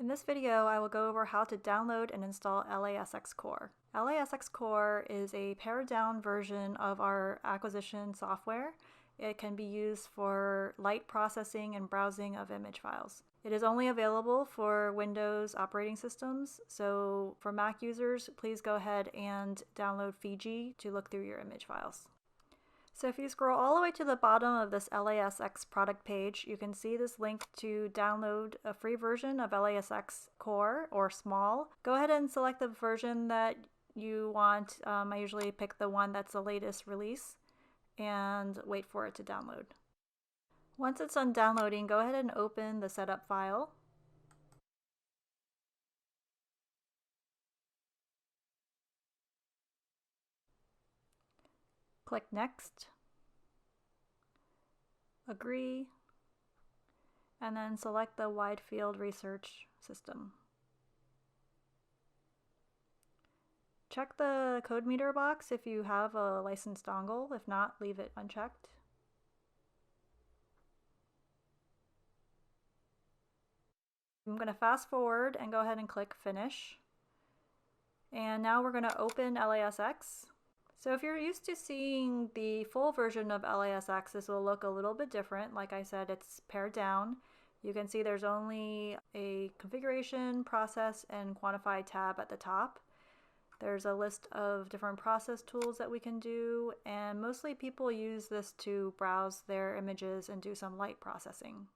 In this video, I will go over how to download and install LASX Core. LASX Core is a pared-down version of our acquisition software. It can be used for light processing and browsing of image files. It is only available for Windows operating systems, so for Mac users, please go ahead and download FIJI to look through your image files. So if you scroll all the way to the bottom of this LASX product page, you can see this link to download a free version of LASX Core or Small. Go ahead and select the version that you want. I usually pick the one that's the latest release and wait for it to download. Once it's done downloading, go ahead and open the setup file. Click Next, Agree, and then select the Widefield research system. Check the code meter box if you have a licensed dongle. If not, leave it unchecked. I'm going to fast forward and go ahead and click Finish. And now we're going to open LASX. So if you're used to seeing the full version of LASX, this will look a little bit different. Like I said, it's pared down. You can see there's only a configuration, process, and quantify tab at the top. There's a list of different process tools that we can do, and mostly people use this to browse their images and do some light processing.